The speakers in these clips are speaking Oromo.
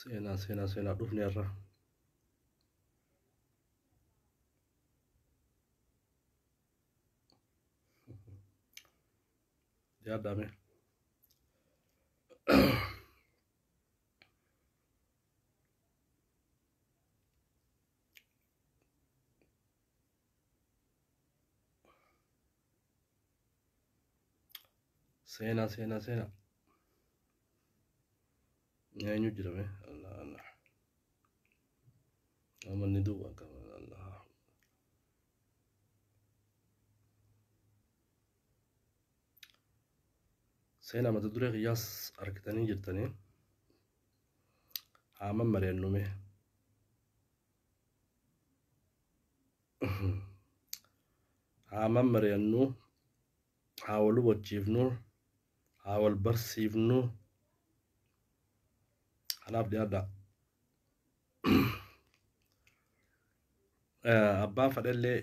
seenaa dhufneerra. Yaadame. Seenaa. Eenyu jedhame? Allah. Amanni duwwaa qaba. Allah. Seenaa mata duree qiyyaas argitanii jirtanii haaman mari'annume. Haaman mari'annu haa wal hubachiifnu haa wal barsiifnu. Kanaaf dhiyaadha. Abbaan fadhallee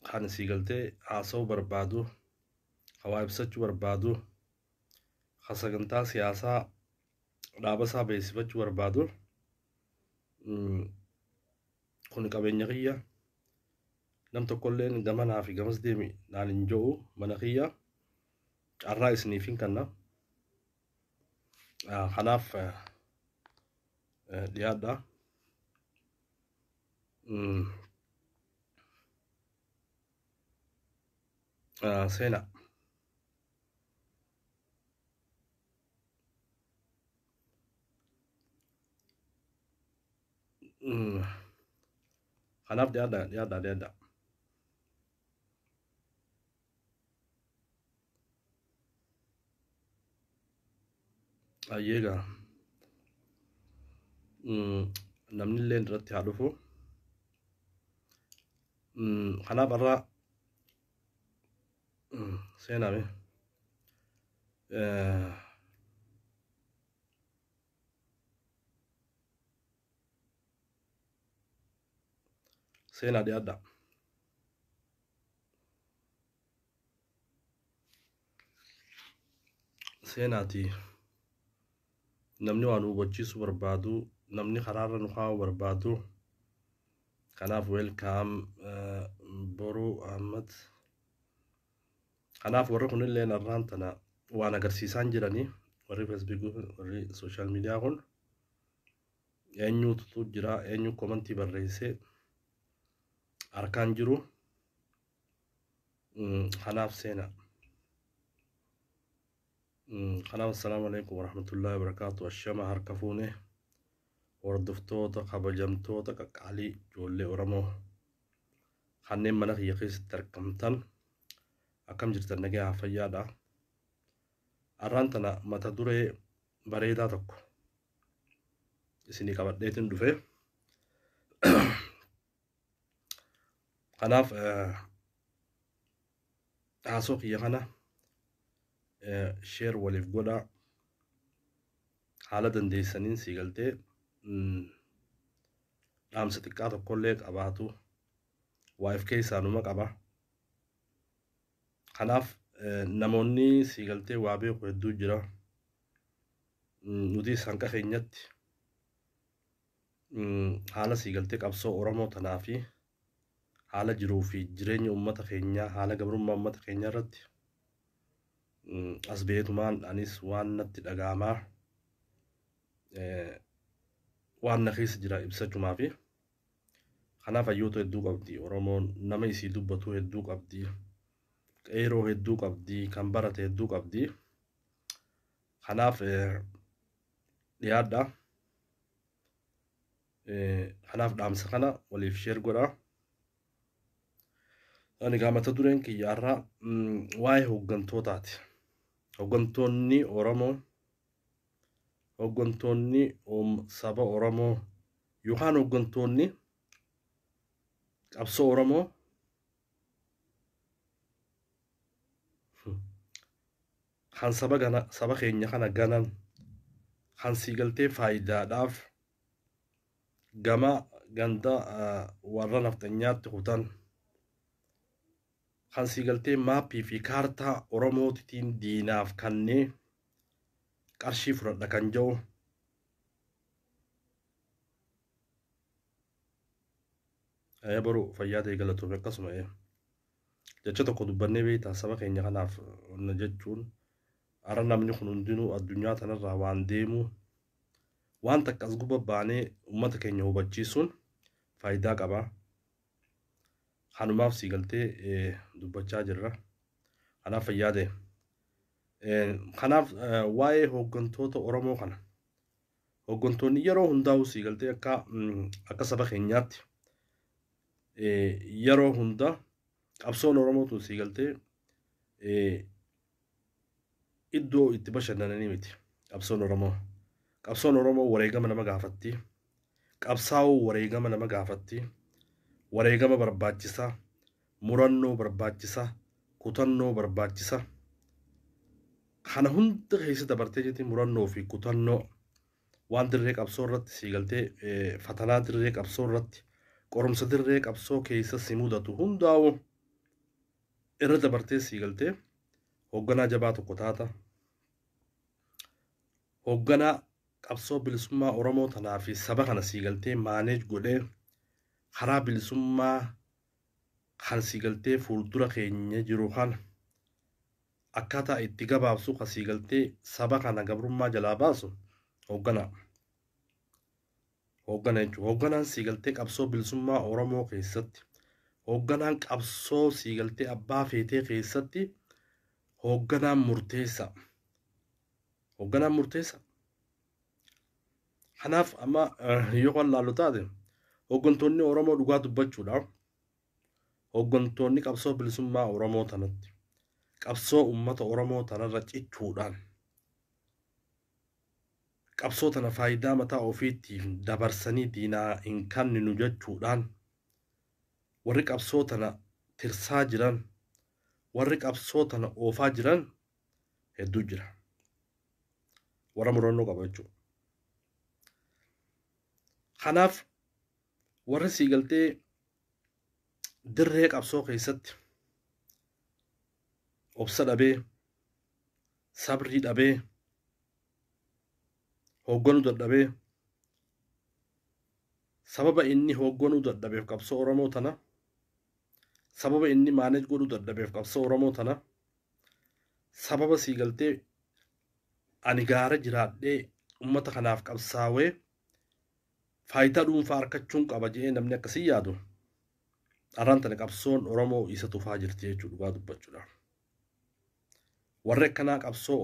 kan sii galtee haasa'uu barbaadu hawaa ibsachuu barbaadu sagantaa siyaasaa dhaabasaa beeksifachuu barbaadu kun qabeenya kiyya nam tokkolleen gamanaa fi gamas deemi naan hin jiru mana kiyya carraa isiniif hin kenna. Kanaaf dhiyaadha. Seenaa. Kanaaf dhiyaadha. Ayyeegaa. Namni illee irratti haa dhufu. Kanaaf irraa seenaame. Seenaa dhiyaadha. Seenaati. Namni waan hubachiisuu barbaadu, namni karaarra nu kaa'uu barbaadu. Kanaaf welkaam Boruu Ahmad. Kanaaf warri kunillee narraan tana waan agarsiisaan jiranii warri feesbuukii warri sooshaal miidiyaa kun eenyuutu jira eenyu komantii barreessee harkaan jiru. Kanaaf seenaa. Kanaaf assalaamu alaikum warahmatullahi wabarakaatu. Ashama harka fuune hordoftoota kabajamtoota qaqqaalii ijoollee Oromoo kanneen mana kiyya keessatti argamtan akkam jirtan nagaa fayyaadha. Har'aan tana mata duree bareedaa tokko isinii qabadheetiin dhufe. Kanaaf haasoo kiyya kana sheer waliif godha haala dandeessaniin sii galtee dhaamsa xiqqaa tokkollee qabaatu waa'if keessaanuma qaba. Kanaaf namoonni sii galtee waa beeku hedduu jira. Nuti sanqa keenyatti haala sii galtee qabsoo Oromoo tanaa fi haala jiruu fi jireenya uummata keenyaa haala gabrummaa uummata keenyaa irratti as beetumaan anis waan natti dhagaamaa waan na keessa jira ibsachumaa fi kanaaf hayyoota hedduu qabdi Oromoon nama isii dubbatu hedduu qabdi qeeroo hedduu qabdi kan barate hedduu qabdi. Kanaaf dhiyaadha. Kanaaf dhaamsa kana waliif sheer godha. Ani mata dureen kiyyaarraa waa'ee hooggantootaati. Hooggantoonni Oromoo hooggantoonni saba Oromoo yookaan hooggantoonni qabsoo Oromoo kan saba keenya kana ganan kan sii galtee faayidaadhaaf gama ganda warra naftanyaatti kutan kan sii galtee maappii fi kaartaa Oromootiin diinaaf kannee qarshii fudhadha kan jedhu Boru fayyaa ta'e galatuuf akkasuma jecha tokko dubbannee beektaa saba keenya kanaaf onna jechuun ara namni kun hundinuu addunyaa tanarraa waan deemu waan takka as guba baanee uummata keenya hubachiisuun faayidaa qaba. Kanumaaf sii galtee dubbachaa jirra. Kanaaf fayyaa ta'e. Kanaaf waa'ee hooggantoota Oromoo kana hooggantoonni yeroo hundaa'u sii galtee akka saba keenyaatti yeroo hunda qabsoon Oromootu sii galtee iddoo itti bashannananii miti. Qabsoon Oromoo wareegama nama gaafatti. Qabsaa'uu wareegama nama gaafatti. Wareegama barbaachisaa, murannoo barbaachisaa, kutannoo barbaachisaa. Kana hunda keessa dabartee jirti murannoo fi kutannoo waan dirree qabsoo irratti sii galtee fatanaa dirree qabsoo irratti qorumsa dirree qabsoo keessa si mudatu hundaa'u irra dabartee sii galtee hoogganaa jabaa tokko taata. Hoogganaa qabsoo bilisummaa Oromoo tanaa fi saba kana sii galtee maaneej godhee karaa bilisummaa kan sii galtee fuuldura keenya jiru kana akkaataa itti gabaabsu kan sii galtee saba kana gabrummaa jalaa baasu hoogganaa jechuudha. Hoogganaan sii galtee qabsoo bilisummaa Oromoo keessatti hoogganaan qabsoo sii galtee abbaa feetee keessatti hoogganaan murteessa. Kanaaf amma yoo kan laallu taate hooggantoonni Oromoo dhugaa dubbachuudhaaf hooggantoonni qabsoo bilisummaa Oromoo tanatti qabsoo uummata Oromoo tanarra cichuudhaan qabsoo tana faayidaa mataa ofiitiif dabarsanii diinaa hin kenninu jechuudhaan warri qabsoo tana tirsaa jiran warri qabsoo tana oofaa jiran hedduu jira. Warra murannoo qaba jechuudha. Kanaaf warri sii galtee dirree qabsoo keessatti obsa dhabee sabrii dhabee hoogganuu dadhabee sababa inni hoogganuu dadhabeef qabsoo Oromoo tana sababa inni maaneej godhuu dadhabeef qabsoo Oromoo tana sababa sii galtee ani gaara jiraadhee uummata kanaaf qabsaawee faayidaa dhuunfaa argachuun qaba jedhee namni akkasii yaadu arraan tana qabsoon Oromoo isa tufaa jirti jechuudha dhugaa dubbachuudhaaf. Warri akkanaa qabsoon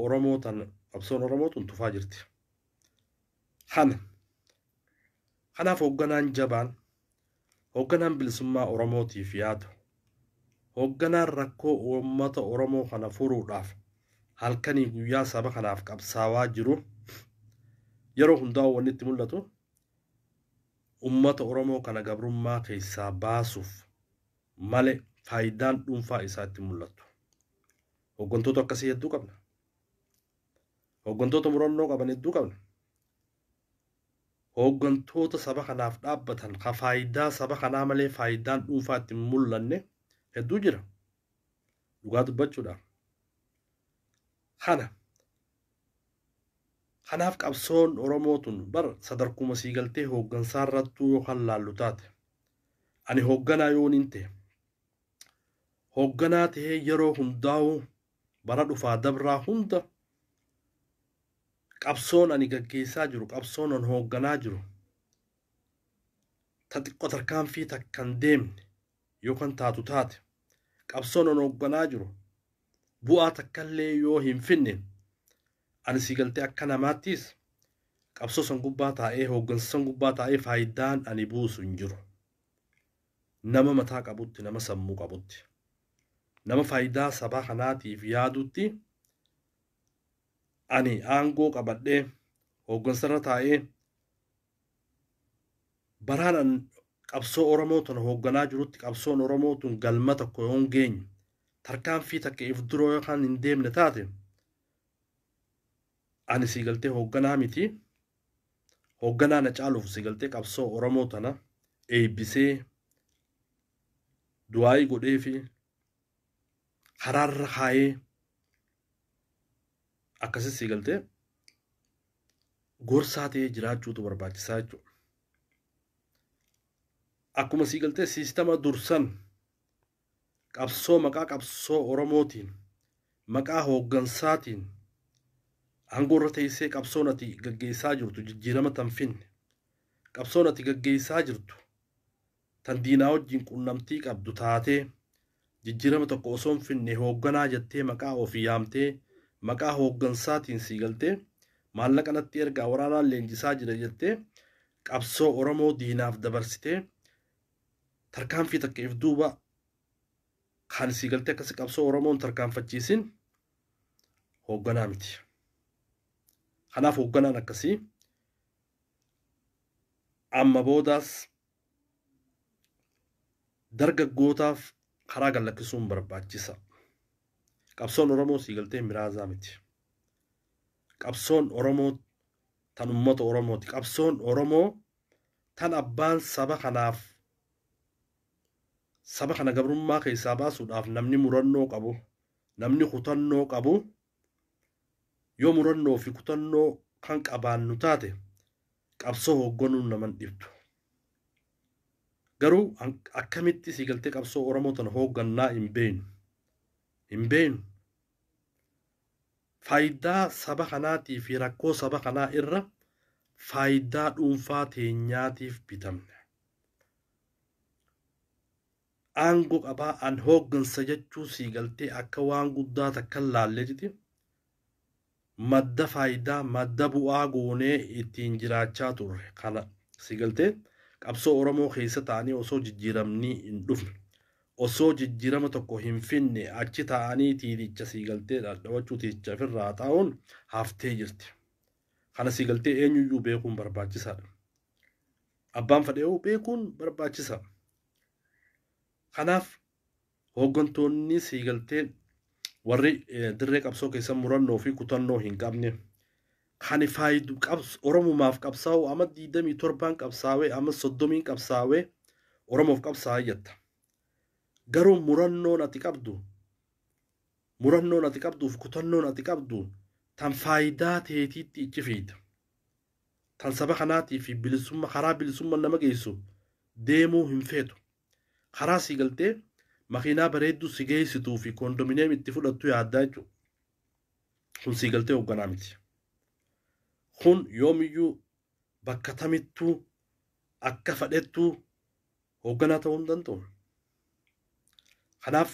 Oromoo tun tufaa jirti. Kanaaf hoogganaan jabaan hoogganaan bilisummaa Oromootiif yaadu hoogganaan rakkoo uummata Oromoo kana furuudhaaf halkanii guyyaa saba kanaaf qabsaawaa jiru yeroo hundaa wanni itti mul'atu uummata Oromoo kana gabrummaa keessaa baasuuf malee faayidaan dhuunfaa isaa itti mul'atu. Hooggantoota akkasii hedduu qabna. Hooggantoota murannoo qaban hedduu qabna. Hooggantoota saba kanaaf dhaabbatan ka faayidaa saba kanaa malee faayidaan dhuunfaa itti mul'anne hedduu jira. Dhugaa dubbachuudhaaf. Kanaaf qabsoon Oromootun bar sadarkuma sii galtee hooggansaa irrattuu yookaan laallu taate. Ani hoogganaa yoon hin ta'e. Hoogganaa ta'ee yeroo hundaa'u bara dhufaa dabraa hunda qabsoon ani gaggeessaa jiru qabsoon an hoogganaa jiru ta xiqqoo tarkaanfii takkan deemne yookaan taatu taate qabsoon an hoogganaa jiru bu'aa takkallee yoo hin finne ani sii galtee akka namaattis qabsoo san gubbaa taa'ee hooggansa san gubbaa taa'ee faayidaan ani buusu hin jiru. Nama mataa qabutti nama sammuu qabutti nama faayidaa sabaa kanaatiif yaadutti ani aangoo qabadhee hooggansarra taa'ee baraan an qabsoo Oromoo tana hoogganaa jirutti qabsoon Oromoo tun galma tokko yoon geenye tarkaanfii takka if duroo yookaan hin deemne taate ani sii galtee hoogganaa miti. Hoogganaa na caaluuf sii galtee qabsoo Oromoo tana eebbisee du'aayii godhee fi karaarra kaayee akkasii sii galtee gorsaa ta'ee jiraachuutu barbaachisaa jechuudha. akkuma sii galtee siistama dursan qabsoo maqaa qabsoo Oromootiin maqaa hooggansaatiin aangoorra teessee qabsoon ati gaggeessaa jirtu jijjiirama tan finne qabsoon ati gaggeessaa jirtu tan diinaa wajjin qunnamtii qabdu taatee jijjiirama tokko osoo hin finne hoogganaa jettee maqaa ofii yaamtee maqaa hooggansaatiin sii galtee maallaqa natti ergaa waraanaan leenjisaa jira jettee qabsoo Oromoo diinaaf dabarsitee tarkaanfii takka if duuba kan sii galtee akkasi qabsoo Oromoon tarkaanfachiisin hoogganaa miti. Kanaaf hoogganaan akkasii amma boodaas dargaggootaaf karaa gallakkisuun barbaachisa. Qabsoon Oromoo sii galtee miraazaa miti. Qabsoon Oromoo tan ummata Oromooti. Qabsoon Oromoo tan abbaan saba kanaaf saba kana gabrummaa keessaa baasuudhaaf namni murannoo qabu, namni kutannoo qabu, yoo murannoo fi kutannoo kan qabaannu taate qabsoo hoogganuun naman dhibdu. Garuu akkamitti sii galtee qabsoo Oromoo tan hooggannaa hin beeynu. Hin beeynu. Faayidaa saba kanaatii fi rakkoo saba kanaa irra faayidaa dhuunfaa teenyaatiif bitamne. Aangoo qabaa an hooggansa jechuu sii galtee akka waan guddaa takka laallee jiti. Madda faayidaa madda bu'aa goonee ittiin jiraachaa turre kana sii galtee qabsoo Oromoo keessa ta'anii osoo jijjiiramni hin dhufne osoo jijjiirama tokko hin finne achi ta'anii tiiticha sii galtee dhawachuu tiiticha ofirraa taa'uun haftee jirti. Kana sii galtee eenyuyyuu beekuun barbaachisaadha. Abbaan fedhee'uu beekuun barbaachisaadha. Kanaaf hooggantoonni sii galtee warri dirree qabsoo keessa murannoo fi kutannoo hin qabne kan faayidu Oromumaaf qabsaa'u amma 27 qabsaawee amma 30 qabsaawee Oromoof qabsaa'aa jetta. Garuu murannoon ati qabduuf kutannoon ati qabdu tan faayidaa teetiitti ichi fiida. Tan saba kanaatii fi bilisummaa karaa bilisummaa nama geessu deemuu hin feetu. Karaa sii galtee makiinaa bareedduu si geessituu fi kondominiyeem itti fudhattu yaaddaa jechuudha. Kun sii galtee hoogganaa miti. Kun yoomiyyuu bakka tamittuu akka fedhettuu hoogganaa ta'uu hin danda'u. Kanaaf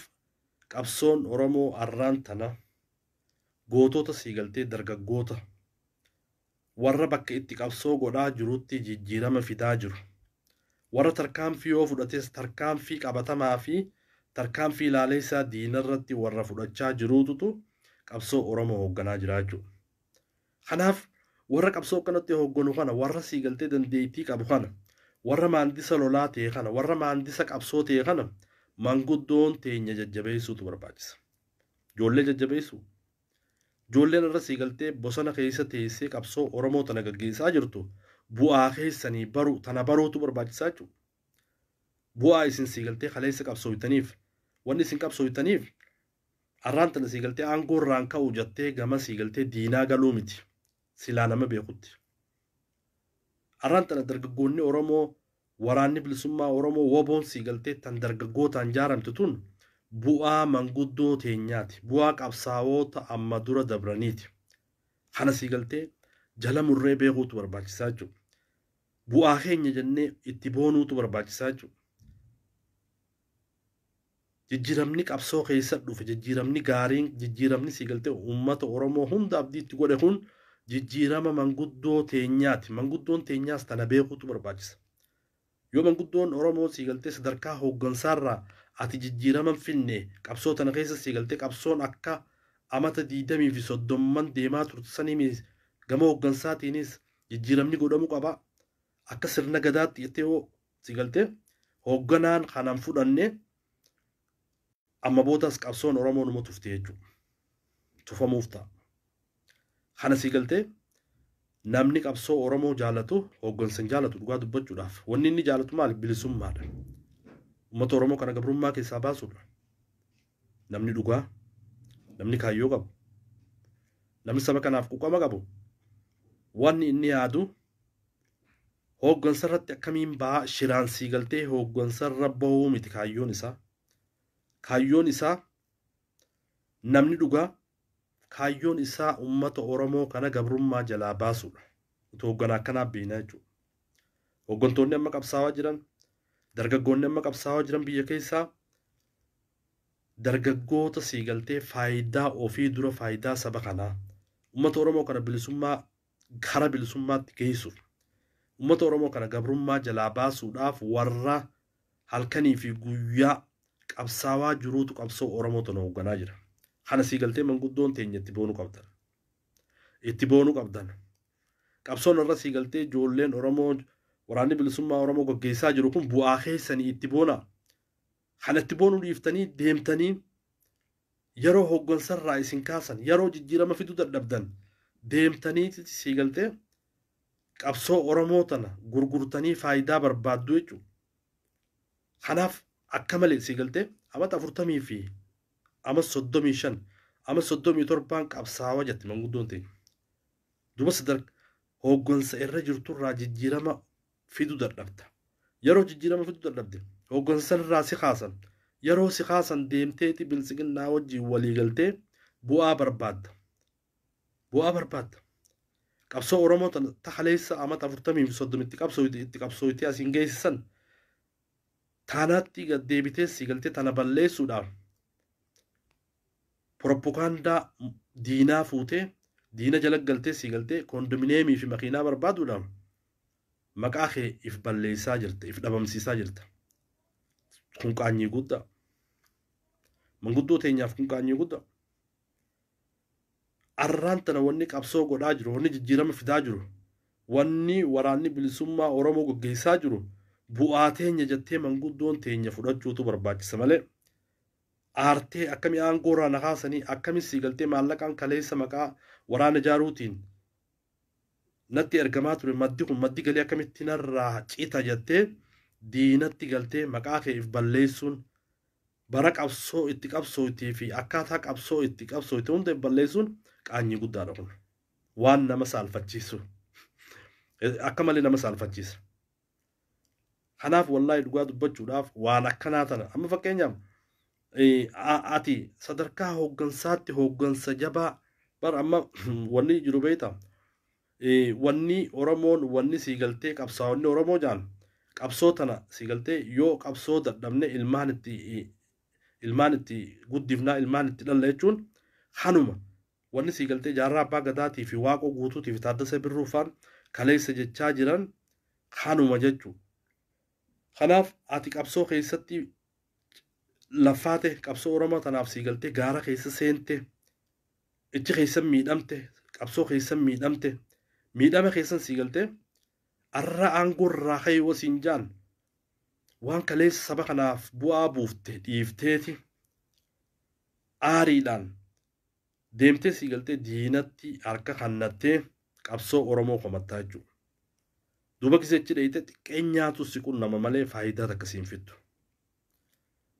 qabsoon Oromoo arraan tana gootota sii galtee dargaggoota warra bakka itti qabsoo godhaa jirutti jijjiirama fidaa jiru. Warra tarkaanfii yoo fudhates tarkaanfii qabatamaa fi tarkaanfii ilaalee isaa diinarratti warra fudhachaa jiruututu qabsoo Oromoo hoogganaa jira jechuudha. Kanaaf warra qabsoo kanatti hoogganu kana warra sii galtee dandeettii qabu kana warra maandisa lolaa ta'e kana warra maandisa qabsoo ta'e kana manguddoon teenya jajjabeessuutu barbaachisa. Ijoollee jajjabeessuu. Ijoolleen irra sii galtee bosona keessa teessee qabsoo Oromoo tana gaggeessaa jirtu bu'aa keessanii tana baruutu barbaachisaa jechuudha. Bu'aa isin sii galtee kaleessa qabsooytaniif wanni isin qabsooytaniif arraan tana sii galtee aangoo irraan ka'u jettee gama sii galtee diinaa galuu miti. Silaa nama beekutti. Arraan tana dargaggoonni Oromoo waraanni bilisummaa Oromoo woboon sii galtee tan dargaggootaan jaaramte tun bu'aa manguddoo teenyaati. Bu'aa qabsaa'oota amma dura dabraniiti. Kana sii galtee jala murree beekuutu barbaachisaa jechuudha. Bu'aa keenya jennee itti boonuutu barbaachisaa jechuudha. Jijjiiramni qabsoo keessa dhufe jijjiiramni gaariin jijjiiramni sii galtee uummata Oromoo hunda abdiitti godhe kun jijjiirama manguddoo teenyaati. Manguddoon teenyaas tana beekuutu barbaachisa. Yoo manguddoon Oromoo sii galtee sadarkaa hooggansaarraa ati jijjiirama finne qabsoo tana keessa sii galtee qabsoon akka amata 20 fi 30 deemaa turte sanii gama hooggansaatiinis jijjiiramni godhamuu qaba. Akka sirna gadaatti jettee yoo sii galtee hoogganaan kanaan fudhanne amma boodas qabsoon Oromoo numa tufte jechuudha. Tufamuuf ta'a. Kana sii galtee namni qabsoo Oromoo jaalatu hooggansan jaalatu dhugaa dubbachuudhaaf wanni inni jaalatu maali? Bilisummaadha. Uummata Oromoo kana gabrummaa keessaa baasuudha. Namni dhugaa, namni kaayyoo qabu, namni saba kanaaf quuqama qabu, wanni inni yaadu Hooggansarratti akkamiin baa shiraan sii galtee hooggansarra bahuu miti kaayyoon isaa. Kaayyoon isaa namni dhugaa kaayyoon isaa uummata Oromoo kana gabrummaa jalaa baasuudha. Utuu hoogganaa akkanaaf beeknaa jechuudha. Hooggantoonni amma qabsaawaa jiran, dargaggoonni amma qabsaawaa jiran biyya keessaa dargaggoota sii galtee faayidaa ofii dura faayidaa saba kanaa uummata Oromoo kana bilisummaa gara bilisummaatti geessuuf uummata Oromoo kana gabrummaa jalaa baasuudhaaf warra halkanii fi guyyaa qabsaawaa jiruutu qabsoo Oromoo tana hoogganaa jira. Kana sii galtee manguddoon teenya itti boonuu qabdan. Itti boonuu qabdan. Qabsoon irra sii galtee ijoolleen Oromoo waraanni bilisummaa Oromoo gaggeessaa jiru kun bu'aa keessanii itti boonaa. Kana itti boonuu dhiiftanii deemtanii yeroo hooggansarraa isin kaasan yeroo jijjiirama fiduu dadhabdan deemtanii sii galtee qabsoo Oromoo tana gurgurtanii faayidaa barbaaddu jechuudha. Kanaaf akka malee sii galtee amata 40 fi amata 35 amata 37 qabsaawaa jette manguddoon teenya. Duba sadarkaa hooggansa irra jirturraa jijjiirama fiduu dadhabda. Yeroo jijjiirama fiduu dadhabde hooggansarraa si kaasan yeroo si kaasan deemteeti bilisiginnaa wajjin walii galtee bu'aa barbaadda. Bu'aa barbaadda. Qabsoo Oromoo ta kaleessa amata 40 fi 30 itti qabsooyti asiin geessisan taanaatti gad deebitee sii galtee tana balleessuudhaaf propagaandaa diinaa fuutee diina jala galtee sii galtee kondominiyeemii fi makiinaa barbaaduudhaan maqaa kee if balleessaa jirta if dhabamsiisaa jirta. Kun qaanyii guddaa. Manguddoo teenyaaf kun qaanyii guddaa. Arraan tana wanni qabsoo godhaa jiru wanni jijjiirama fidaa jiru wanni waraanni bilisummaa Oromoo gaggeessaa jiru bu'aa teenya jettee manguddoon teenya fudhachuutu barbaachisa malee aartee akkamii aangoo irraa na kaasanii akkamii sii galtee maallaqaan kaleessa maqaa waraana jaaruutiin natti ergamaa ture maddi kun maddi galii akkamitti narraa cita jettee diinatti galtee maqaa kee if balleessuun bara qabsoo itti qabsootii fi akkaataa qabsoo itti qabsootii hunda balleessuun qaanyii guddaadha kun waan nama saalfachiisu akka malee nama saalfachiisa. Kanaaf wallahi dhugaa dubbachuudhaaf waan akkanaa tana amma fakkeenyaaf ati sadarkaa hooggansaatti hooggansa jabaa bar amma wanni jiru beektaa wanni Oromoon wanni sii galtee qabsaa'onni Oromoo jaan qabsoo tana sii galtee yoo qabsoo dadhabne ilmaan itti guddifnaa ilmaan itti dhalla jechuun hanuma wanni sii galtee jaarraa abbaa gadaatii fi waaqoo guutuutii fi taaddasa birruufaan kaleessa jechaa jiran hanuma jechuudha. Kanaaf ati qabsoo keessatti laffaate qabsoo Oromoo tanaaf sii galtee gaara keessa seente ichi keessa miidhamte qabsoo keessa miidhamte miidhama keessan sii galtee arra aangoo irraa ka'ee wasiin jaan waan kaleessa saba kanaaf bu'aa buufte dhiifteeti aariidhaan deemtee sii galtee diinatti harka kannattee qabsoo Oromoo komattaa jechuudha. Duuba kiseechi dheeyite xiqqeenyaatu si qunnama malee faayidaa akkasiin fiddu.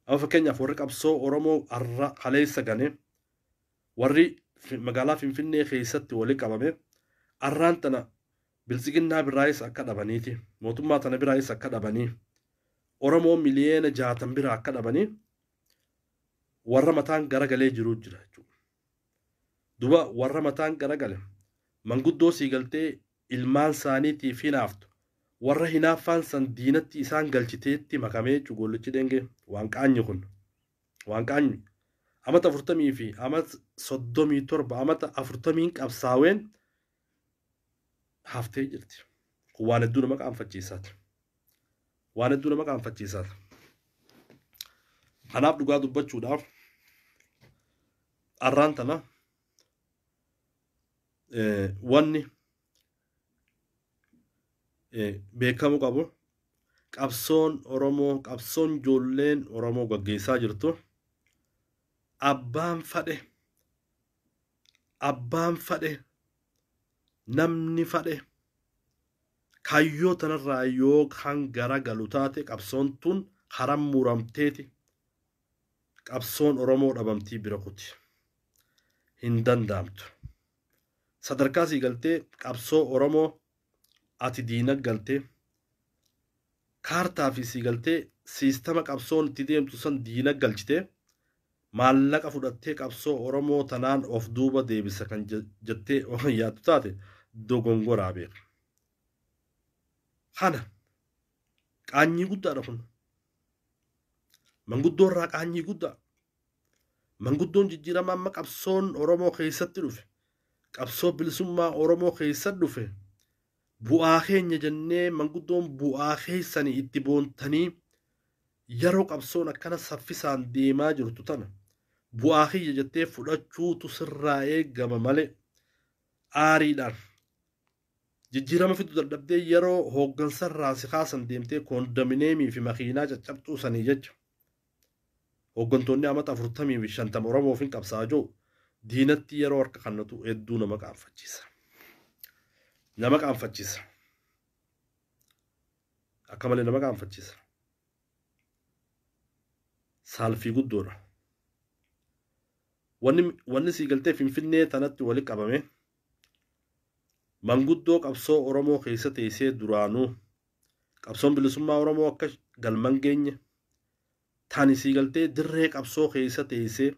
Amma fakkeenyaaf warri qabsoo Oromoo arra kaleessa gane warri magaalaa Finfinnee keessatti walii qabame arraan tana bilisiginnaa biraayis akka dhabaniiti mootummaa tana biraayis akka dhabanii Oromoo miliyeena 60 bira akka dhabanii warra mataan garagalee jiru jira jechuudha. Duuba warra mataan garagale manguddoo sii galtee ilmaan isaaniitiif hinaaftu warra hinaaffaan san diinatti isaan galchiteetti makamee cugollichi denge waan qaanyi kun waan qaanyi amata 40 fi amata 37 amata 40 qabsaaween haftee jirti. Waan hedduu nama qaanfachiisaati. Waan hedduu nama qaanfachiisaati. Kanaaf dhugaa dubbachuudhaaf arraan tana wanni beekamu qabu qabsoon Oromoo qabsoon ijoolleen Oromoo gaggeessaa jirtu abbaan fadhe namni fadhe kayyoo tanarraa yoo kan gara galu taate qabsoon tun haram muramteeti qabsoon Oromoo dhabamtii bira kuti hin danda'amtu. Sadarkaa sii galtee qabsoo Oromoo ati diina galtee kaartaa fi siigaltee siistama qabsoon itti deemtu san diina galchitee maallaqa fudhattee qabsoo Oromoo tanaan of duuba deebisa kan jettee yaaddu taate dogongoraa beeka. Kana qaanyii guddaadha kun. Manguddoo irraa qaanyii guddaa. Manguddoon jijjiirama amma qabsoon Oromoo keessatti dhufe. Qabsoo bilisummaa Oromoo keessatti dhufe. Bu'aa keenya jennee manguddoon bu'aa keessanii itti boontanii yeroo qabsoon akkana saffisaan deemaa jirtu tana bu'aa kiyya jettee fudhachuutu sirraa eegama malee aariidhaan jijjiirama fidu dadhabdee yeroo hooggansarraa si kaasan deemtee koondomineemii fi makiinaa caccabxuu sanii jecha hooggantoonni amata 40 fi 50 Oromoof hin qabsaa jiru diinatti yeroo harka kannatu hedduu nama qaanfachiisa. Nama qaanfachiisa. Akka malee nama qaanfachiisa. Saalfii guddoodha. Wanni siigaltee Finfinnee tanatti wali qabame manguddoo qabsoo Oromoo keessa teessee duraanuu qabsoon bilisummaa Oromoo akka galman geenye tani siigaltee dirree qabsoo keessa teessee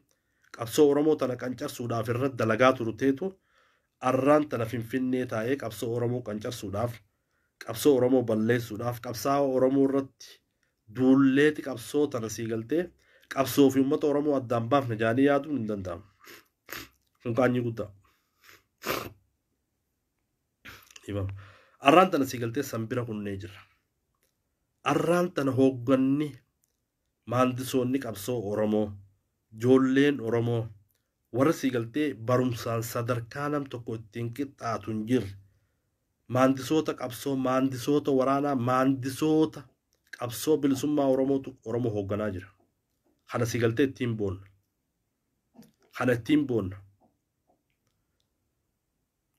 qabsoo Oromoo tana qancarsuudhaaf irratti dalagaa turteetu arraan tana Finfinnee taa'ee qabsoo Oromoo qancarsuudhaaf qabsoo Oromoo balleessuudhaaf qabsaa'aa Oromoo irratti duulleeti qabsoo tana siigaltee qabsoo fi uummata Oromoo addaan baafne jaanii yaaduun hin danda'amu. Kun qaanyii guddaa. Arraan tana siigaltee sanbira kunnee jira. Arraan tana hoogganni maandisoonni qabsoo Oromoo, ijoolleen Oromoo warra siigaltee barumsaan sadarkaa nam tokko ittiin qixxaatu hin jirre. Maandisoota qabsoo, maandisoota waraanaa, maandisoota qabsoo bilisummaa Oromoo hoogganaa jira. Kana siigaltee ittiin boonna. Kana ittiin boonna.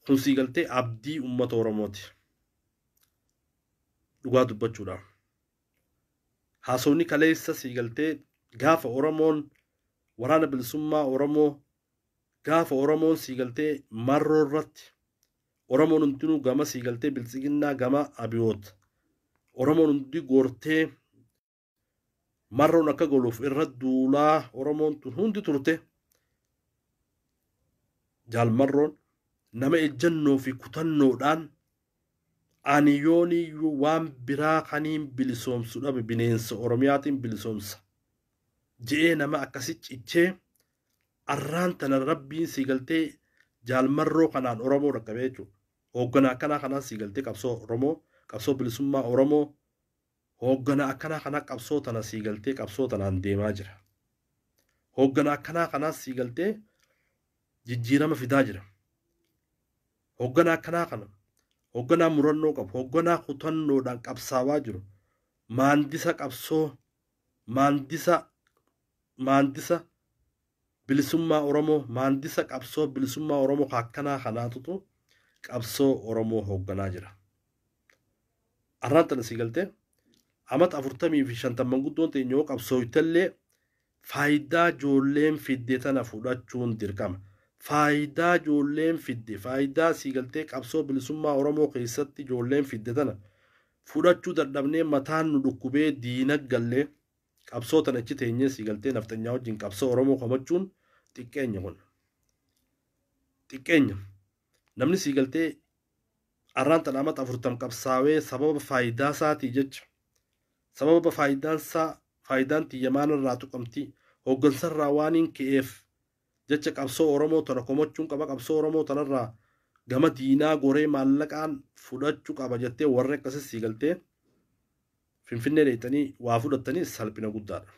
Kun siigaltee abdii uummata Oromooti. Dhugaa dubbachuudhaan. Haasawni kaleessa siigaltee gaafa Oromoon waraana bilisummaa Oromoo gaafa Oromoon siigaltee marroo irratti Oromoon hundinuu gama siigaltee bilisiginnaa gama abiyoota. Oromoon hundi goortee marroon akka goluuf irra duulaa Oromoon tun hundi turte. Jaalmarroon nama ejjannoo fi kutannoodhaan ani yooniyyuu waan biraa kaniin bilisoomsu dhabe bineensa Oromiyaatiin bilisoomsa je'ee nama akkasi cichee arraan tana rabbiin siigaltee jaalmarroo kanaan Oromoo dhaqqabee jechuudha. Hoogganaa akkanaa kanaan siigaltee qabsoo Oromoo qabsoo bilisummaa Oromoo hoogganaa akkanaa kanaa qabsoo tana siigaltee qabsoo tanaan deemaa jira. Hoogganaa akkanaa kanaan siigaltee jijjiirama fidaa jira. Hoogganaa akkanaa kana hoogganaa murannoo qabu hoogganaa kutannoodhaan qabsaawaa jiru maandisa qabsoo maandisa bilisummaa Oromoo maandisa qabsoo bilisummaa Oromoo akkanaa kanaatutu qabsoo Oromoo hoogganaa jira. Arraan tana siigaltee amata 40 fi 50 manguddoon teenyoo qabsooytallee faayidaa ijoolleen fidde tana fudhachuun dirqama. Faayidaa ijoolleen fidde faayidaa siigaltee qabsoo bilisummaa Oromoo keessatti ijoolleen fidde tana fudhachuu dadhabnee mataan nu dhukkubee diinaggallee qabsoo tana achi teenyee siigaltee naftanyaa wajjin qabsoo Oromoo komachuun xiqqeenya kun. Xiqqeenya namni siigaltee arraan tana amata 40 qabsaawee sababa faayidaa isaatii jecha sababa faayidaan tiyyamaan irraa tuqamtii hooggansarraa waan hin ka'eef jecha qabsoo Oromoo tana komachuun qaba qabsoo Oromoo tanarraa gama diinaa goree maallaqaan fudhachuu qaba jettee warra akkasii siigaltee Finfinnee dheeyxanii waa fudhattanii salphina guddaadha.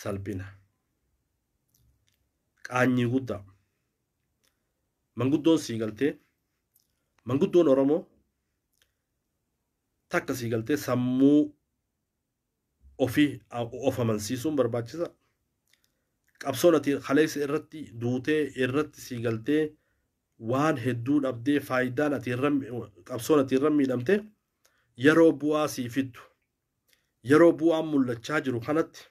Salphina. Qaanyii guddaa. Manguddoon siigaltee manguddoon Oromoo takka siigaltee sammuu ofii of amansiisuun barbaachisa. Qabsoon ati kaleessa irratti duutee irratti siigaltee waan hedduu dhabdee faayidaan qabsoon ati irra miidhamte yeroo bu'aa sii fiddu yeroo bu'aan mul'achaa jiru kanatti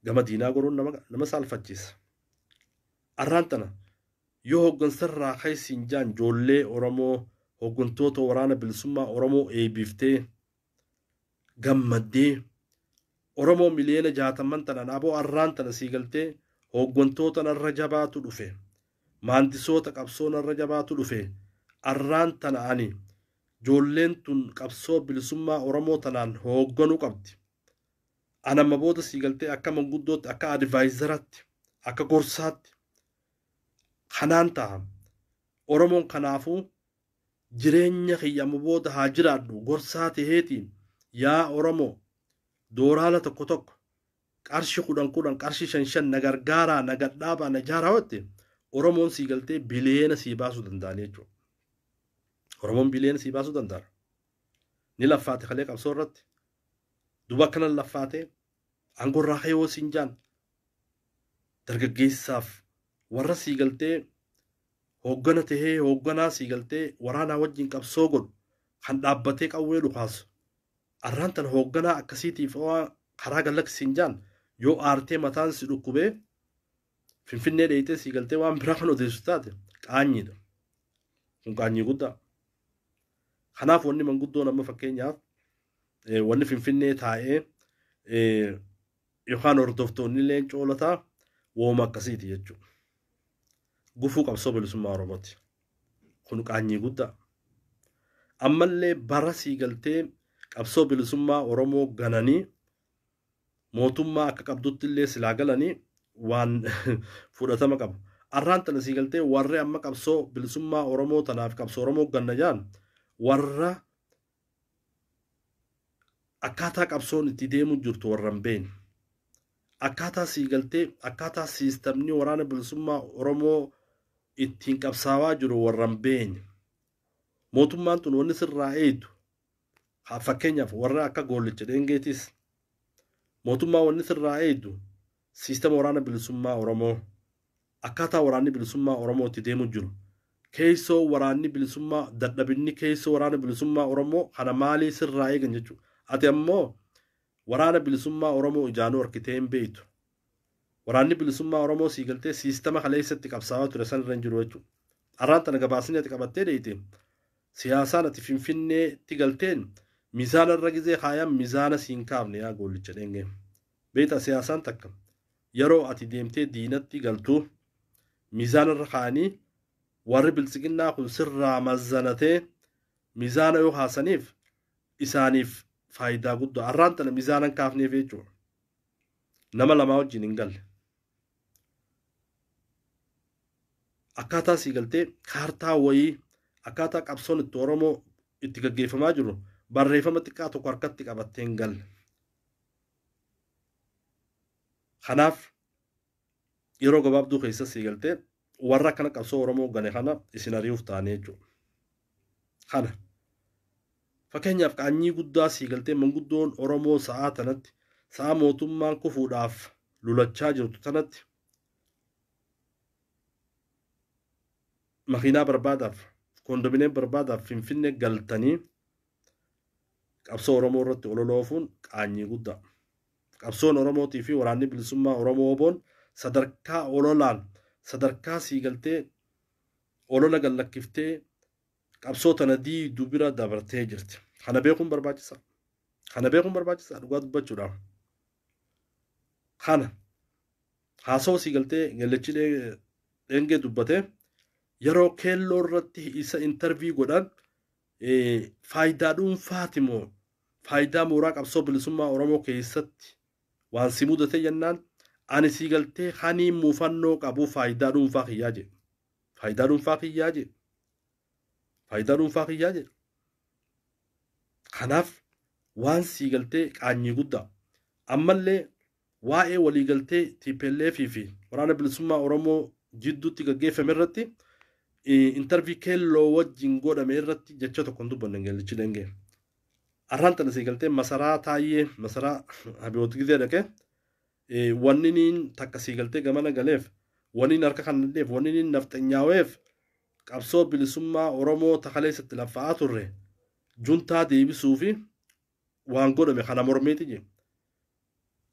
gama diinaa goruun nama saalfachiisa. Arraan tana yoo hooggansarraa keessiin jaan ijoollee Oromoo hooggantoota waraana bilisummaa Oromoo eebbiftee gammaddee Oromoo miliyoona 60 tanan aboo arraan tana siigaltee hooggantoota narra jabaatu dhufe maandisoota qabsoo narra jabaatu dhufe arraan tana ani joolleen tun qabsoo bilisummaa Oromoo tanaan hoogganuu qabdi. Anamma booda siigaltee akka manguddootti akka advaayizaratti akka gorsaatti kanaan ta'a. Oromoon kanaafuu jireenya kiyyamu booda haa jiraadhu gorsaa taheetiin yaa Oromoo dooraala tokko tokko qarshi 10 qarshi 5 na gargaaraa na gadhaabaa na jaaraa watte Oromoon siigaltee biliyeena sii baasuu danda'an jechuudha. Oromoon biliyeena sii baasuu danda'a. Ni laffaate kalee qabsoo irratti duba kanan laffaate angorraa hayoo sinjaan dargaggeessaaf warra siigaltee hooggana tahee hoogganaa siigaltee waraanaa wajjin qabsoo godhu kan dhaabbatee qawwee dhukaasu arraan tan hoogganaa akkasiitiif karaa gallak sinjaan yoo aartee mataan si dhukkubee finfinnee dheeyitee siigaltee waan biraa kan odeessu taate qaanyiidha. Kun qaanyii guddaa. Kanaaf wanni manguddoon amma fakkeenyaaf wanni finfinnee taa'ee yookaan hordoftoonni illee coolataa wooma akkasiiti jechuudha. Gufuu qabsoo bilisummaa Oromooti. Kun qaanyii guddaa. Ammallee bara siigaltee qabsoo bilisummaa Oromoo gananii mootummaa akka qabdutti illee silaa galanii waan fudhatama qabu. Arraan tana siigaltee warri amma qabsoo bilisummaa Oromoo tanaaf qabsoo Oromoo ganna jaan warra akkaataa qabsoon itti deemu jirtu warra hin beekne. Akkaataa siigaltee akkaataa siistamni waraana bilisummaa Oromoo ittiin qabsaawaa jiru warra hin beekne. Mootummaan tun wanni sirraa eeytu fakkeenyaaf warra akka Goollicha Dhengeetis mootummaa wanni sirraa eeytu siistama waraana bilisummaa Oromoo akkaataa waraanni bilisummaa Oromoo itti deemu jiru. Keessoo waraanni bilisummaa dadhabinni keessoo waraana bilisummaa Oromoo kana maalii sirraa eegan jechuudha. Ati ammoo waraana bilisummaa Oromoo ijaanuu harkitee hin beektu. Waraanni bilisummaa Oromoo siigaltee siistama kaleessatti qabsaawaa ture san irra hin jiru jechuudha. Arraan tana gabaasni ati qabattee deeyite siyaasaan ati finfinneetti galteen miizaana irra gizee kaayaan miizaana siin kaafne yaa Goollicha Dhengee. Beektaa siyaasaan takka yeroo ati deemtee diinatti galtuu miizaana irra kaanii warri bilisiginnaa kun sirraa mazzanatee miizaana yoo haasaniif isaaniif faayidaa guddaa. Arraan tana miizaanan kaafneef jechuudha. Nama lamaa wajjin hin galle. Akkaataa siigaltee kaartaa wayii akkaataa qabsoon itti Oromoo itti gaggeeffamaa jiru barreeffama xiqqaa tokko harkatti qabattee hin galle. Kanaaf yeroo gabaabduu keessa siigaltee warra kana qabsoo Oromoo gane kana isin ari'uuf taane jechuudha. Kana fakkeenyaaf qaanyii guddaa siigaltee manguddoon Oromoo sa'aa tanatti sa'aa mootummaan kufuudhaaf lulachaa jirtu tanatti makiinaa barbaadaaf kondominiyeem barbaadaaf finfinnee galtanii qabsoo Oromoo irratti ololoofuun qaanyii guddaa. Qabsoon Oromootii fi waraanni bilisummaa Oromoo oboon sadarkaa ololaan sadarkaa siigaltee olola gallakiftee qabsoo tana diiduu bira dabartee jirti. Kana beekuun barbaachisaa. Kana beekuun barbaachisaa dhugaa dubbachuudhaaf. Kana haasoo siigaltee Gallachi Dhengee dubbatee yeroo keelloo irratti isa intervii godhan faayidaa dhuunfaati moo faayidaa mooraa qabsoo bilisummaa Oromoo keessatti waan si mudate jennaan ani siigaltee hanii muufannoo qabu faayidaa dhuunfaa kiyyaa jedhe. Faayidaa dhuunfaa kiyyaa jedhe. Faayidaa dhuunfaa kiyyaa jedhe. Kanaaf waan siigaltee qaanyii guddaa. Ammallee waa'ee waliigaltee TPLF fi waraana bilisummaa Oromoo jidduutti gaggeeffame irratti intervii keelloo wajjin godhame irratti jecha tokko hin dubbanne Gallachi Dhengee. Arraan tana siigaltee masaraa taayee masaraa Abiyoot Gizee dhaqee wanni niin takka siigaltee gamana galeef wanni harka kannadheef wanni niin nafxanyaaweef qabsoo bilisummaa Oromoo takaleessatti laffa'aa turre juntaa deebisuu fi waan godhame kana mormeeti je.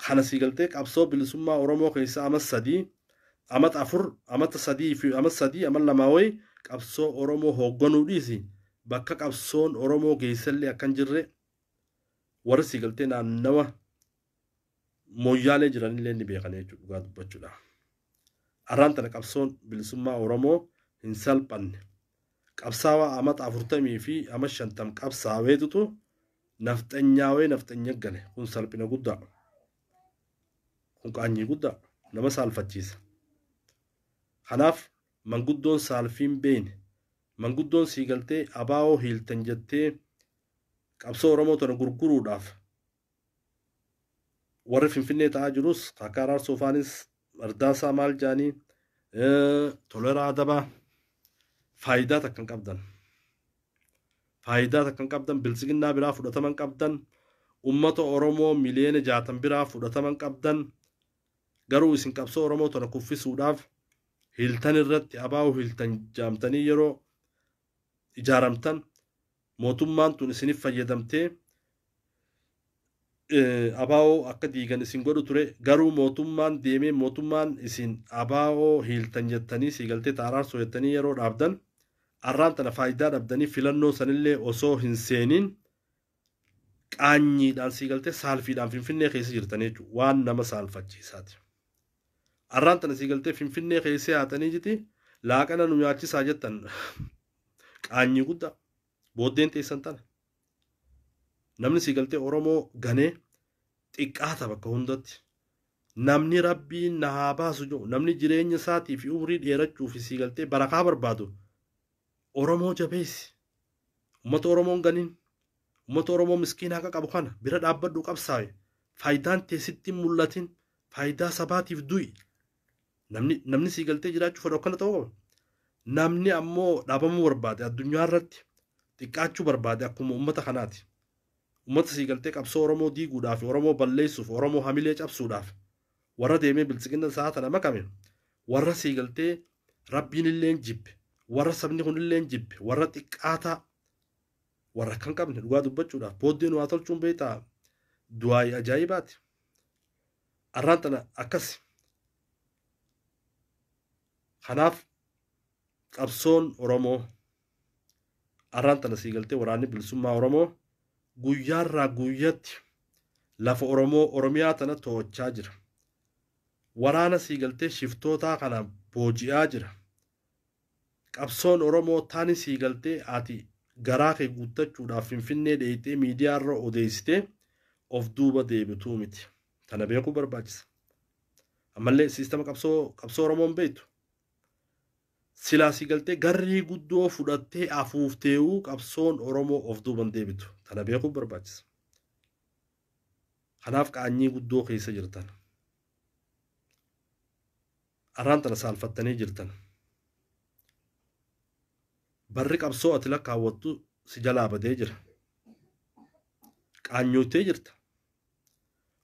Kana siigaltee qabsoo bilisummaa Oromoo keessa ama 3 amata 4 amata 3 fi ama 3 ama 2 wayi qabsoo Oromoo hoogganuu dhiisi bakka qabsoon Oromoo geessallee akkan jirre warra siigaltee naannawa mooyyaalee jiranillee ni beekanii jechuudha dhugaa dubbachuudha. Arraan tana qabsoon bilisummaa Oromoo hin salphanne. Qabsaawaa amata 40 fi ama 50 qabsaaweetutu nafxanyaawee nafxanya gale. Kun salphina guddaa. Kun qaanyii guddaa nama saalfachiisa. Kanaaf manguddoon saalfiin beene. Manguddoon siigaltee abaa'oo hiiltan jettee qabsoo Oromoo tana gurguruudhaaf warri Finfinnee ta'aa jirus Kakaaraa Soofaanis Ardaasaa maal jaanii Toleraa Adabaa faayidaa takkan qabdan. Faayidaa takkan qabdan bilisiginnaa biraa fudhataman qabdan. Ummata Oromoo miliyoona 60 biraa fudhataman qabdan. Garuu isin qabsoo Oromoo tana kuffisuudhaaf hiiltan irratti abaa'oo hiiltan jaamtanii yeroo ijaaramtan mootummaan tun isinif fayyadamtee abaa'oo akka diigan isin godhu ture. Garuu mootummaan deemee mootummaan isin abaa'oo hiiltan jettanii siigaltee taaraarsoo jettanii yeroo dhaabdan arraan tana faayidaa dhabdanii filannoo sanillee osoo hin seeniin qaanyiidhaan siigaltee saalfiidhaan Finfinnee keessa jirtanii jechuudha. Waan nama saalfachiisaati. Arraan tana siigaltee Finfinnee keessa haatanii jiti laaqana nu nyaachisaa jettan qaanyii guddaa booddeen teessan tana. Namni siigaltee Oromoo ganee xiqqaata bakka hundatti. Namni rabbiin na haa baasu jiru namni jireenya isaatii fi umrii dheerachuu fi siigaltee barakaa barbaadu Oromoo jabeessi. Uummata Oromoon ganiin uummata Oromoo miskiina akka qabu kana bira dhaabbadhu qabsaawe faayidaan teessitti mul'atin faayidaa sabaatiif du'i. Namni siigaltee jiraachuu fedhu akkana ta'uu qaba. Namni ammoo dhaabamuu barbaade addunyaa irratti xiqqaachuu barbaade akkuma uummata kanaati. Uummata siigaltee qabsoo Oromoo diiguudhaaf Oromoo balleessuuf Oromoo hamilee cabsuudhaaf warra deemee bilisiginna isaa tana makame warra siigaltee rabbiin illee jibbe warra sabni kun illee jibbe warra xiqqaataa warra kan qabne dhugaa dubbachuudhaaf booddeen waa tolchuun beektaa du'aayi ajaa'ibaati. Arraan tana akkas. Kanaaf qabsoon Oromoo arraan tana siigaltee waraanni bilisummaa Oromoo guyyaarraa guyyatti lafa Oromoo Oromiyaa tana to'achaa jira. Waraana siigaltee shiftootaa kana booji'aa jira. Qabsoon Oromoo taani siigaltee ati garaa kee guuttachuudhaaf Finfinnee dheeyitee miidiyaa irra odeessitee of duuba deebituu miti. Tana beekuu barbaachisa. Ammallee siistama qabsoo Oromoon beektu. Silaa siigaltee garrii guddoo fudhattee afuufteewuu qabsoon Oromoo of duuban deebitu. Tana beekuu barbaachisa. Kanaaf qaanyii guddoo keessa jirtan. Arraan tana saalfattanii jirtan. Barri qabsoo ati lakkaawwattu si jalaa badee jira. Qaanyootee jirta.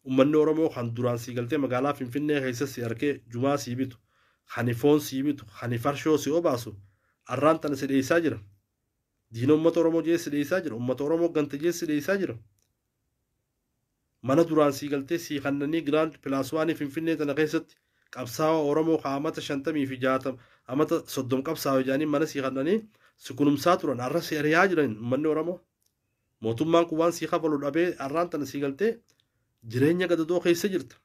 Uummanni Oromoo kan duraan siigaltee magaalaa Finfinnee keessa si arkee jumaa sii bitu, hani foon sii bitu, hani farshoo si obaasu, arraan tana si dheessaa jira. Diina uummata Oromoo jee si dheessaa jira. Uummata Oromoo gante jee si dheessaa jira. Mana duraan siigaltee sii kannanii Giraand Pilaaswaanii Finfinnee tana keessatti qabsaawaa Oromoo amata 50 fi 60 amata 30 qabsaawaa jaanii mana sii kannanii si kunumsaa turan arra si ari'aa jiran uummanni Oromoo. Mootummaan kun waan sii kafalu dhabee arraan tana siigaltee jireenya gadadoo keessa jirta.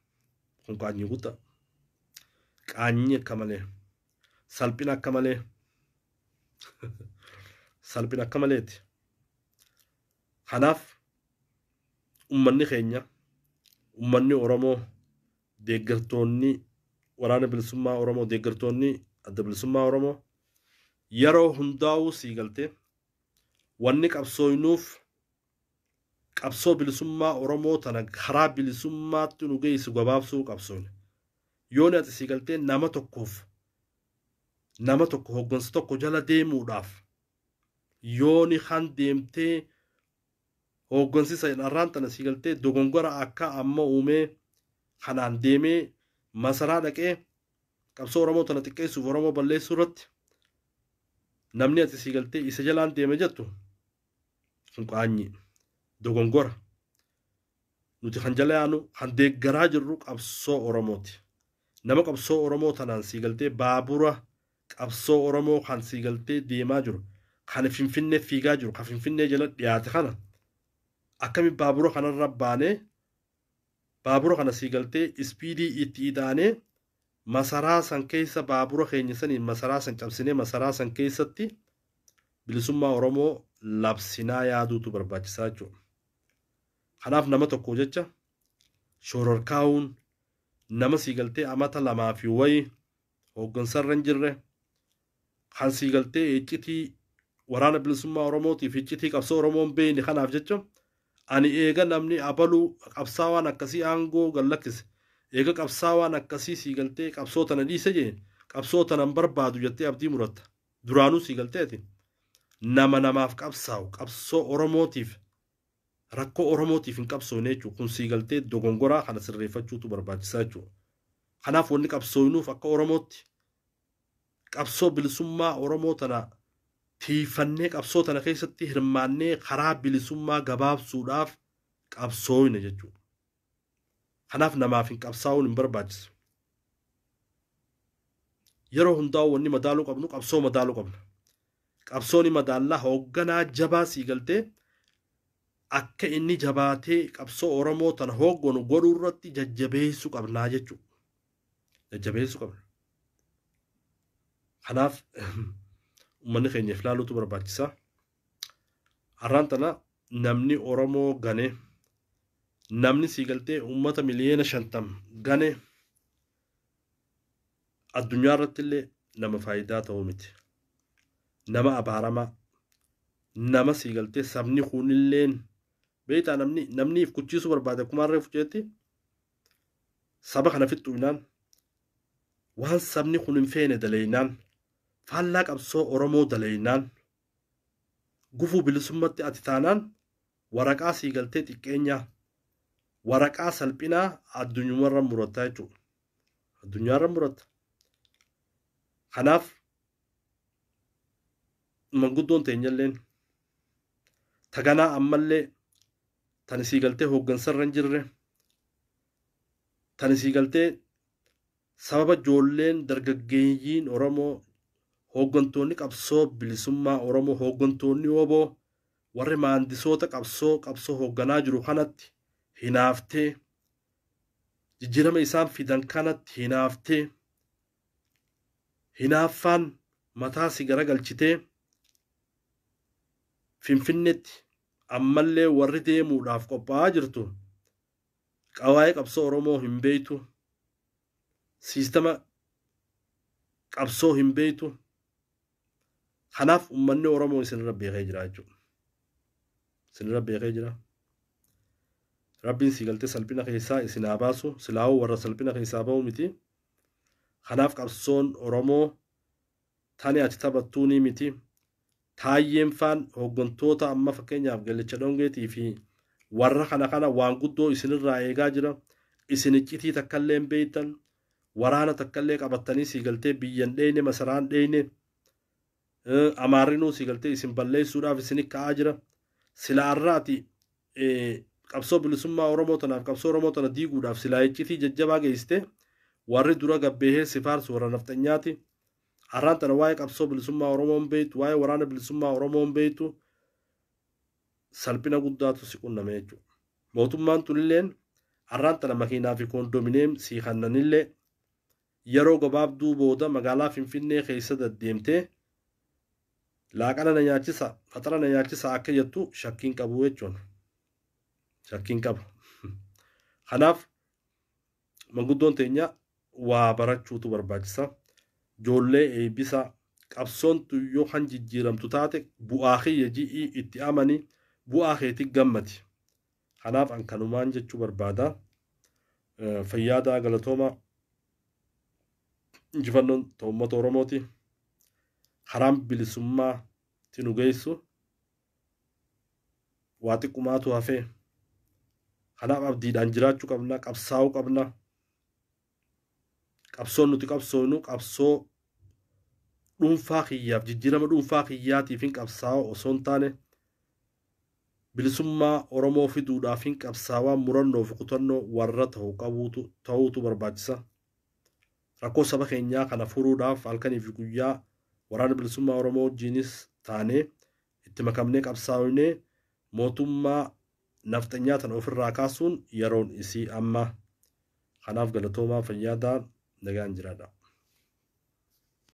Kun qaanyii guddaa. Qaanyii akka malee. Salphina akka malee. Salphina akka maleeti. Kanaaf uummanni keenya uummanni Oromoo deeggartoonni waraana bilisummaa Oromoo deeggartoonni adda bilisummaa Oromoo yeroo hundaa'uu siigaltee wanni qabsooynuuf qabsoo bilisummaa Oromoo tana karaa bilisummaatti nu geessu gabaabsuu qabsoon. Yoo ati siigaltee nama tokko hoggansa tokko jala deemuudhaaf yoo ni kan deemtee hoggansisa arraan tana siigaltee dogongora akka amma uumee kanaan deemee masaraa dhaqee qabsoo Oromoo tana xiqqeessuuf Oromoo balleessuu irratti namni ati siigaltee isa jalaan deeme jettu kun qaanyii. Dogongora nuti kan jala yaanu kan deeggaraa jirru qabsoo Oromooti. Nama qabsoo Oromoo tanaan siigaltee baabura qabsoo Oromoo kan siigaltee deemaa jiru kan Finfinnee fiigaa jiru kan Finfinnee jala dhiyaate kana akkami baabura kanarra baanee baabura kana siigaltee ispiidii itti ida'anee masaraa san keessa baabura keenya saniin masaraa san cabsinee masaraa san keessatti bilisummaa Oromoo labsinaa yaaduutu barbaachisaa jechuudha. Kanaaf nama tokko jecha shororkaa'uun nama siigaltee amata lamaa fi wayi hooggansarra hin jirre kan siigaltee iccitii waraana bilisummaa Oromootiif iccitii qabsoo Oromoon beeyne kanaaf jecha ani eega namni abaluu qabsaawaan akkasii aangoo gallakkise eega qabsaawaan akkasii siigaltee qabsoo tana dhiise jee qabsoo tanan barbaadu jettee abdii muratta duraanuu siigalteeti nama namaaf qabsaa'u qabsoo Oromootiif rakkoo Oromootiif hin qabsoone jechuudha kun siigaltee dogongoraa kana sirreeffachuutu barbaachisaa jechuudha. Kanaaf wanni qabsoonuuf akka Oromootti qabsoo bilisummaa Oromoo tana tiifannee qabsoo tana keessatti hirmaannee karaa bilisummaa gabaabsuudhaaf qabsooyne jechuudha. Kanaaf namaaf hin qabsaa'uun hin barbaachisu. Yeroo hundaa'u wanni madaaluu qabnu qabsoo madaaluu qabna. Qabsooni madaallaa hoogganaa jabaa siigaltee akka inni jabaatee qabsoo Oromoo tana hoogganu godhuu irratti jajjabeessuu qabnaa jechuudha. Jajjabeessuu qabna. Kanaaf uummanni keenyaaf ilaaluutu barbaachisaa. Har'aan tana namni Oromoo gane namni siigaltee uummata miliyoona 50 gane addunyaa irratti illee nama faayidaa ta'uu miti. Nama abaaramaa nama siigaltee sabni kunilleen beektaa namniif kuchiisuu barbaade kumaarree fuceetti saba kana fixxuunaan waan sabni kun hin feene daleeynaan faallaa qabsoo Oromoo daleeynaan gufuu bilisummatti ati taanaan waraqaa siigaltee xiqqeenyaa waraqaa salphinaa addunyumarra murataa jechuudha. Addunyaarra murata. Kanaaf manguddoon teenyalleen taganaa ammallee tani siigaltee hooggansarra hin jirre tani siigaltee sababa ijoolleen dargaggeeyyiin Oromoo hooggantoonni qabsoo bilisummaa Oromoo hooggantoonni oboo warri maandisoota qabsoo hoogganaa jiru kanatti hinaaftee jijjiirama isaan fidan kanatti hinaaftee hinaaffaan mataa si garagalchitee Finfinneetti ammallee warri deemuudhaaf qophaa'aa jirtu qawaa'ee qabsoo Oromoo hin beeytu siistama qabsoo hin beeytu. Kanaaf uummanni Oromoo isinirra beekee jira jechuudha. Isinirra beekee jira. Rabbiin siigaltee salphina keessaa isin haa baasu silaa'uu warra salphina keessaa ba'u miti. Kanaaf qabsoon Oromoo tani ati taphattuu ni miti. Taayyeen faan hooggantoota amma fakkeenyaaf Gallacha Dhongeetii fi warra kana waan guddoo isinirraa eegaa jira. Isin iccitii takkallee hin beeytan waraana takkallee qabattanii siigaltee biyyan dheeyne masaraan dheeyne amaarinuu siigaltee isin balleessuudhaaf isin ka'aa jira. Silaa irraati qabsoo bilisummaa Oromoo tanaaf qabsoo Oromoo tana diiguudhaaf silaa iccitii jajjabaa geessite warri dura gabbeehee sifaarsu warra naftanyaati. Har'aan tana waa'ee qabsoo bilisummaa Oromoon beeytu waa'ee waraana bilisummaa Oromoon beeytu salphina guddaatu si qunname jechuudha. Mootummaan tunilleen har'aan tana makiinaa fi koondomineem sii kannanillee yeroo gabaabduu booda magaalaa Finfinnee keessa deddeemtee laaqana na nyaachisa faxara na nyaachisa akka jettu shakkiin qabu jechuudha. Shakkiin qabu. Kanaaf manguddoon teenya waa barachuutu barbaachisa. Ijoollee eebbisa qabsoontu yoo kan jijjiiramtu taate bu'aa kiyya ji'ii itti amanii bu'aa keetti gammati. Kanaaf an kanumaan jechuu barbaada. Fayyaadaa galatooma injifannoon uummata Oromooti. Karaan bilisummaa tinu geessu waa xiqqummaatu hafee. Kanaaf abdiidhaan jiraachuu qabna qabsaa'uu qabna. Qabsoon nuti qabsoonu qabsoo dhuunfaa kiyyaaf jijjiirama dhuunfaa kiyyaatiif hin qabsaa'u osoo hin taane bilisummaa Oromoo fiduudhaaf hin qabsaawaa murannoo fi kutannoo warra ta'uutu barbaachisa. Rakkoo saba keenyaa kana furuudhaaf halkanii fi guyyaa waraana bilisummaa Oromoo wajjinis taanee itti makamnee qabsaa'inee mootummaa nafxanyaa tan ofirraa kaasuun yeroon isii amma. Kanaaf galatoomaa fayyaadaa nagaan jiraadha.